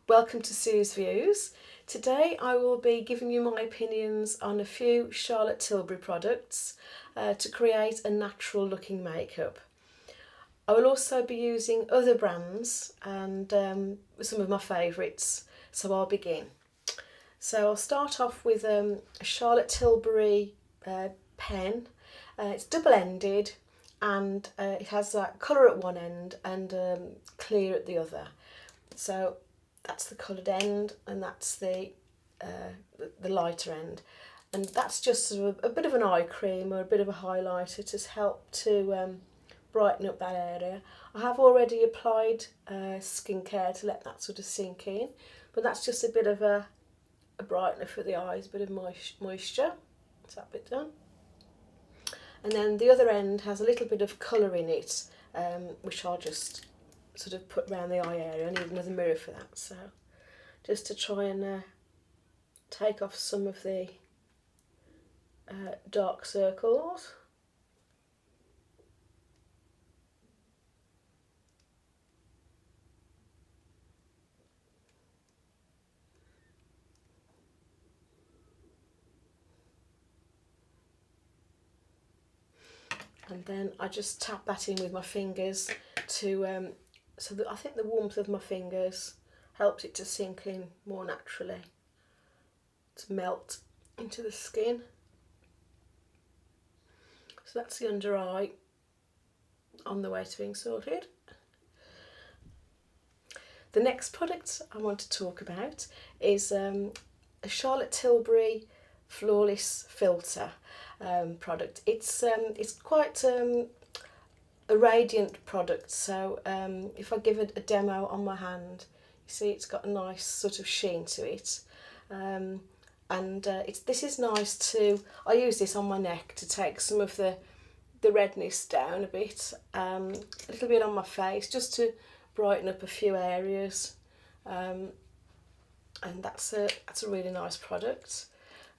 Welcome to Sue's Views. Today I will be giving you my opinions on a few Charlotte Tilbury products to create a natural looking makeup. I will also be using other brands and some of my favourites, so I'll begin. So I'll start off with a Charlotte Tilbury pen. It's double-ended and it has that colour at one end and clear at the other. So that's the coloured end and that's the lighter end, and that's just sort of a bit of an eye cream or a bit of a highlighter to help to brighten up that area. I have already applied skincare to let that sort of sink in, but that's just a bit of a brightener for the eyes, a bit of moisture. That's that bit done. And then the other end has a little bit of colour in it, which I'll just sort of put around the eye area. I need another mirror for that, so just to try and take off some of the dark circles. And then I just tap that in with my fingers to so that I think the warmth of my fingers helps it to sink in more naturally, to melt into the skin. So that's the under eye on the way to being sorted. The next product I want to talk about is a Charlotte Tilbury Flawless Filter product. It's quite a radiant product, so if I give it a demo on my hand, you see it's got a nice sort of sheen to it, and this is nice to, I use this on my neck to take some of the redness down a bit, a little bit on my face just to brighten up a few areas, and that's a really nice product.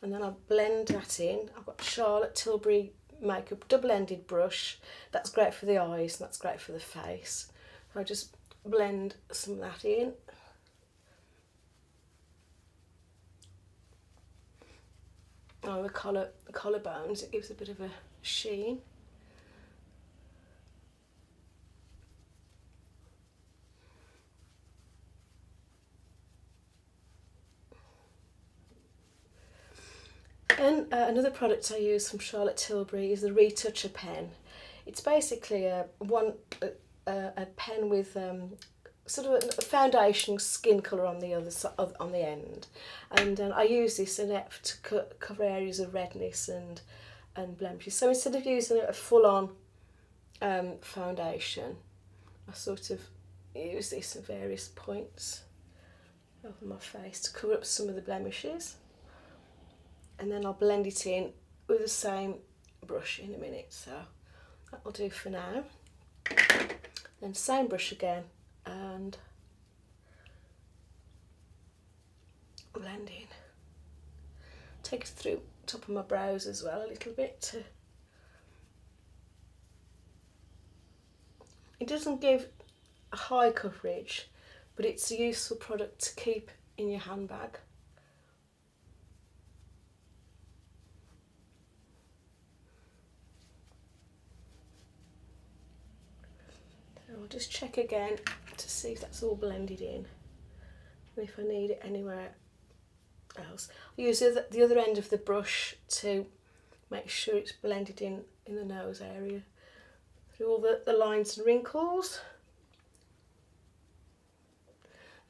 And then I'll blend that in. I've got Charlotte Tilbury makeup double-ended brush. That's great for the eyes and that's great for the face. So I just blend some of that in. Oh, the collarbones, it gives a bit of a sheen. And another product I use from Charlotte Tilbury is the Retoucher pen. It's basically a pen with sort of a foundation skin colour on the other side, on the end, and I use this in it to cover areas of redness and blemishes. So instead of using a full-on foundation, I sort of use this at various points over my face to cover up some of the blemishes. And then I'll blend it in with the same brush in a minute, so that will do for now. Then same brush again and blend in. Take it through top of my brows as well a little bit to. It doesn't give a high coverage, but it's a useful product to keep in your handbag. I'll just check again to see if that's all blended in and if I need it anywhere else. I use the other end of the brush to make sure it's blended in the nose area through all the lines and wrinkles.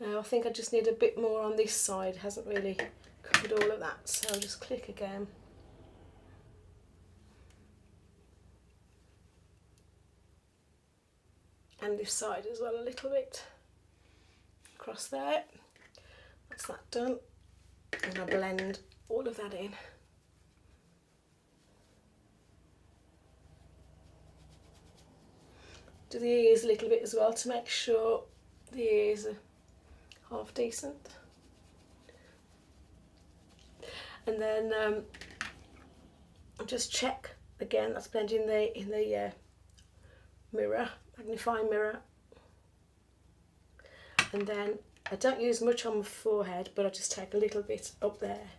Now I think I just need a bit more on this side, it hasn't really covered all of that, so I'll just click again. And this side as well a little bit, across there. That's that done, and I blend all of that in. Do the ears a little bit as well to make sure the ears are half decent. And then just check again, that's blended in the mirror, magnifying mirror, and then I don't use much on my forehead, but I just take a little bit up there.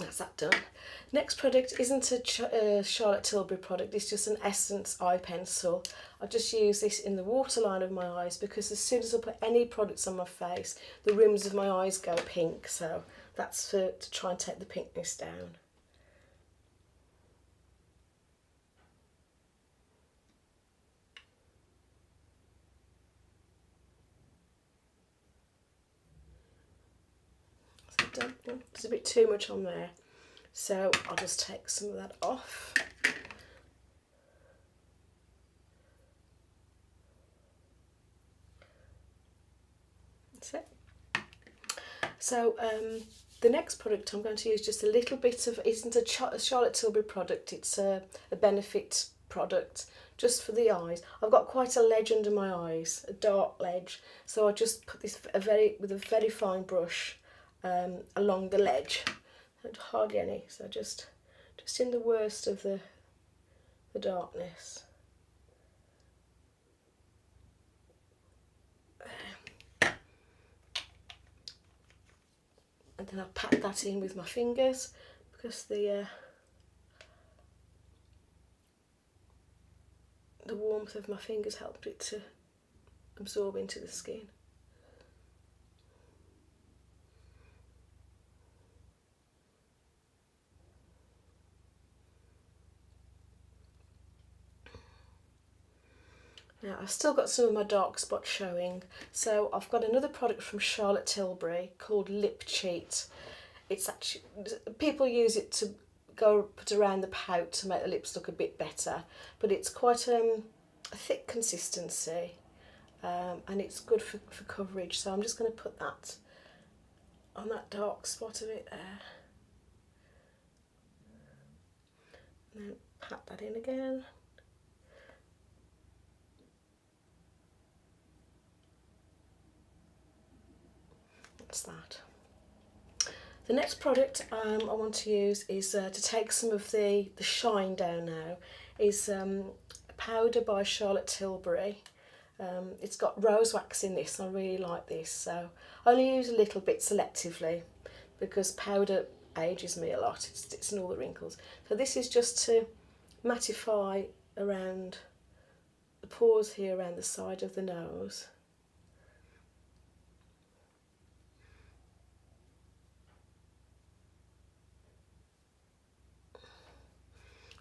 That's that done. Next product isn't a Charlotte Tilbury product, it's just an Essence eye pencil. I just use this in the waterline of my eyes because as soon as I put any products on my face, the rims of my eyes go pink, so that's to try and take the pinkness down. So there's a bit too much on there, so I'll just take some of that off. That's it. So the next product I'm going to use just a little bit of, isn't a Charlotte Tilbury product, it's a Benefit product just for the eyes. I've got quite a ledge under my eyes, a dark ledge, so I just put this with a very fine brush along the ledge. Hardly any, so just in the worst of the darkness. And then I'll pat that in with my fingers because the warmth of my fingers helped it to absorb into the skin. Now I've still got some of my dark spots showing, so I've got another product from Charlotte Tilbury called Lip Cheat. It's actually, people use it to put around the pout to make the lips look a bit better, but it's quite a thick consistency and it's good for coverage, so I'm just going to put that on that dark spot of it there. And then pat that in again. That. The next product I want to use is to take some of the shine down now, is a powder by Charlotte Tilbury. It's got rose wax in this, and I really like this, so I only use a little bit selectively because powder ages me a lot, it's in all the wrinkles. So this is just to mattify around the pores here around the side of the nose.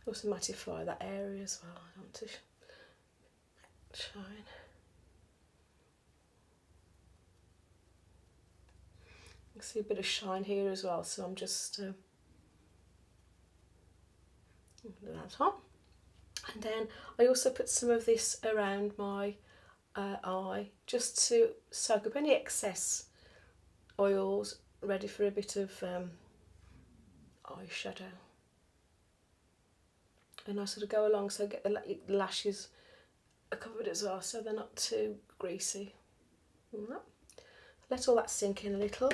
Also mattify that area as well. I want to shine. You can see a bit of shine here as well, so I'm just do that on. And then I also put some of this around my eye just to soak up any excess oils, ready for a bit of eyeshadow. And I sort of go along so I get the lashes covered as well, so they're not too greasy. Let all that sink in a little.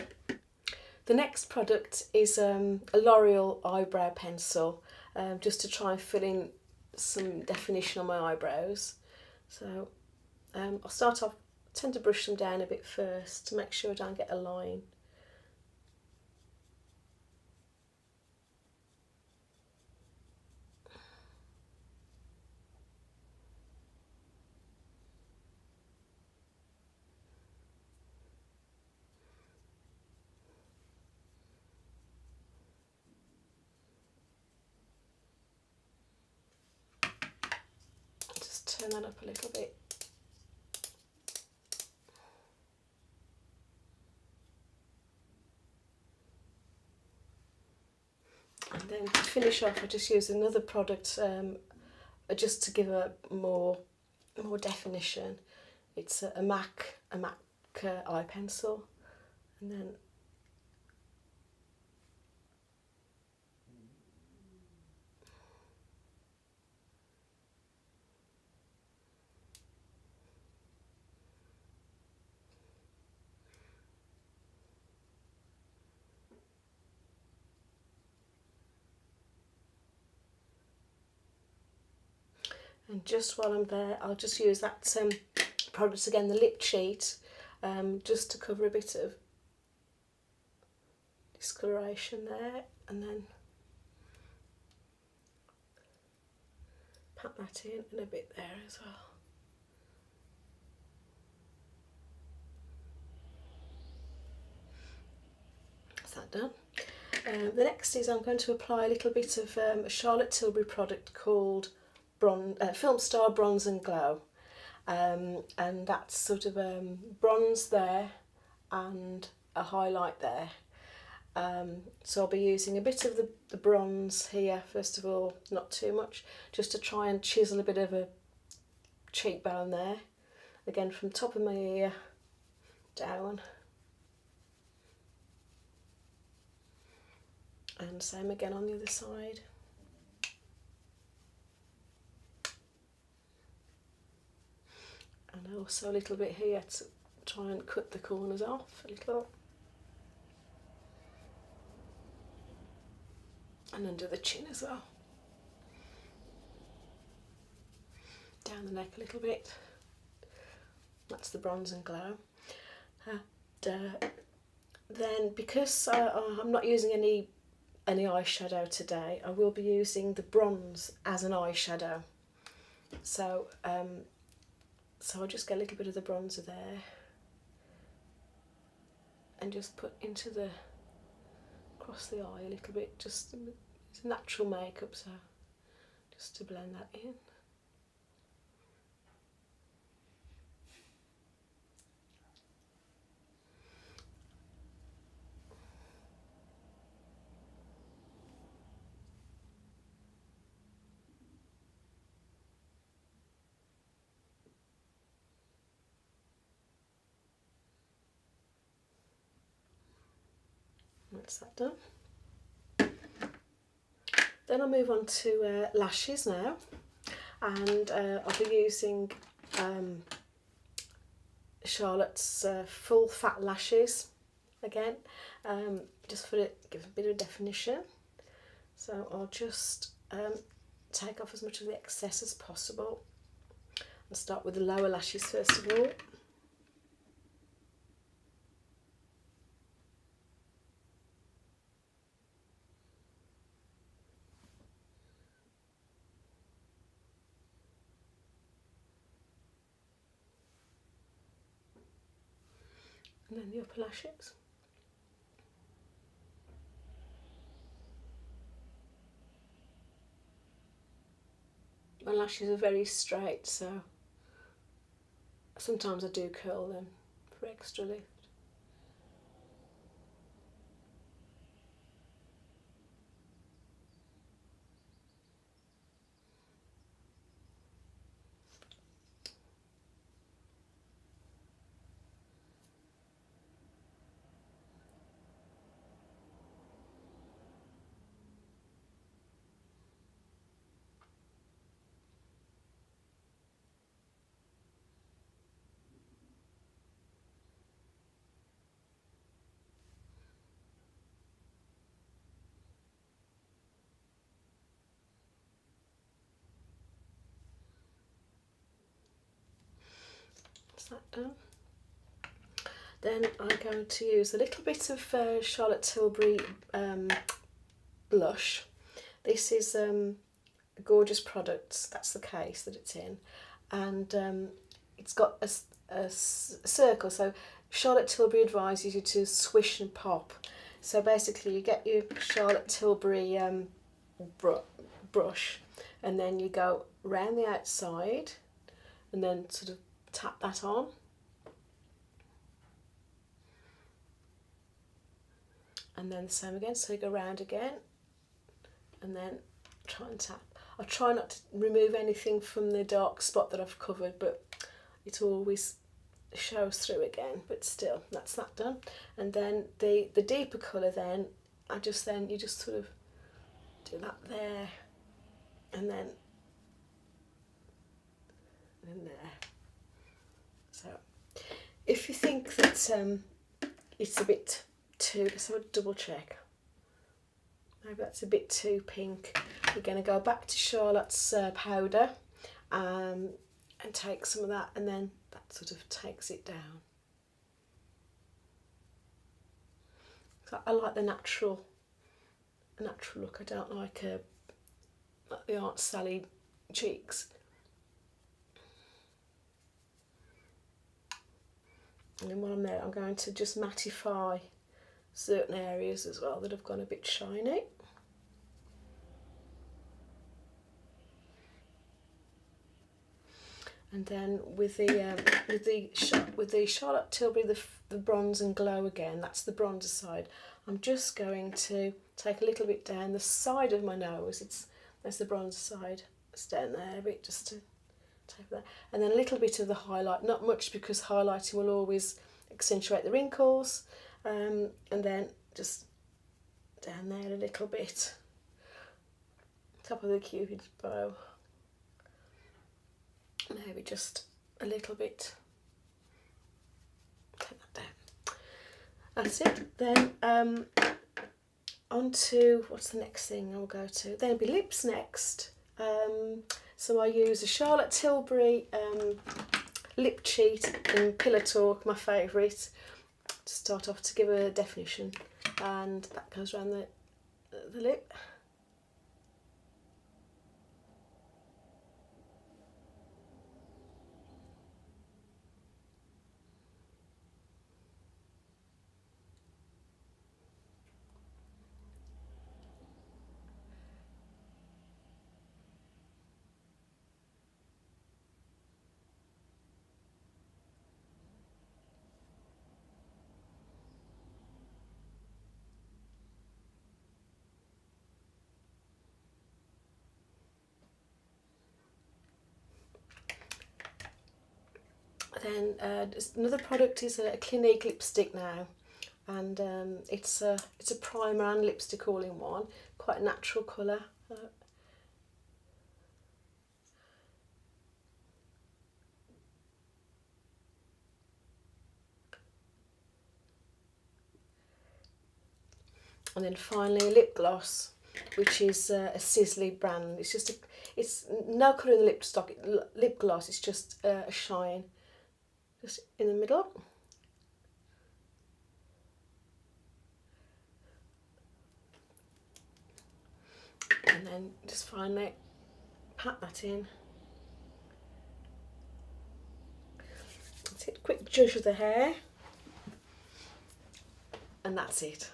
The next product is a L'Oreal eyebrow pencil, just to try and fill in some definition on my eyebrows. So I'll start off, tend to brush them down a bit first to make sure I don't get a line. Turn that up a little bit. And then to finish off, I just use another product just to give a more definition. It's a MAC eye pencil, and then And just while I'm there, I'll just use that product again, the lip cheat, just to cover a bit of discoloration there, and then pat that in and a bit there as well. That's that done. The next is I'm going to apply a little bit of a Charlotte Tilbury product called Film Star Bronze and Glow, and that's sort of bronze there and a highlight there. So I'll be using a bit of the bronze here first of all, not too much, just to try and chisel a bit of a cheekbone there, again from top of my ear down, and same again on the other side. And also a little bit here to try and cut the corners off a little. And under the chin as well. Down the neck a little bit. That's the Bronze and Glow. Then because I'm not using any eyeshadow today, I will be using the bronze as an eyeshadow. So I'll just get a little bit of the bronzer there and just put into across the eye a little bit, just it's natural makeup, so just to blend that in. That's that done. Then I'll move on to lashes now, and I'll be using Charlotte's Full Fat Lashes again, just for it give a bit of definition. So I'll just take off as much of the excess as possible and start with the lower lashes first of all. And then the upper lashes. My lashes are very straight, so sometimes I do curl them for extra lift. That done. Then I'm going to use a little bit of Charlotte Tilbury blush. This is a gorgeous product, that's the case that it's in, and it's got a circle, so Charlotte Tilbury advises you to swish and pop. So basically you get your Charlotte Tilbury brush, and then you go round the outside and then sort of tap that on, and then the same again, so you go round again and then try and tap. I try not to remove anything from the dark spot that I've covered, but it always shows through again, but still, that's that done. And then the deeper colour, then you just sort of do that there and then in there. So if you think that it's a bit too, let's have a double check, maybe that's a bit too pink, you're going to go back to Charlotte's powder and take some of that, and then that sort of takes it down. So I like the natural look. I don't like the Aunt Sally cheeks. And then while I'm there, I'm going to just mattify certain areas as well that have gone a bit shiny. And then with the Charlotte Tilbury, the Bronze and Glow again, that's the bronzer side. I'm just going to take a little bit down the side of my nose. There's the bronzer side. It's down there a bit, just to take that. And then a little bit of the highlight, not much because highlighting will always accentuate the wrinkles. And then just down there a little bit, top of the Cupid's bow. Maybe just a little bit. Take that down. That's it. Then on to, what's the next thing I'll go to? Then it'll be lips next. So I use a Charlotte Tilbury lip cheat in Pillow Talk, my favourite, to start off, to give a definition, and that goes around the lip. Then another product is a Clinique lipstick now, and it's a primer and lipstick all in one, quite a natural colour. And then finally a lip gloss, which is a Sisley brand. It's no colour in the lip gloss. It's just a shine, just in the middle. And then just finally pat that in. That's it. Quick zhuzh of the hair, and that's it.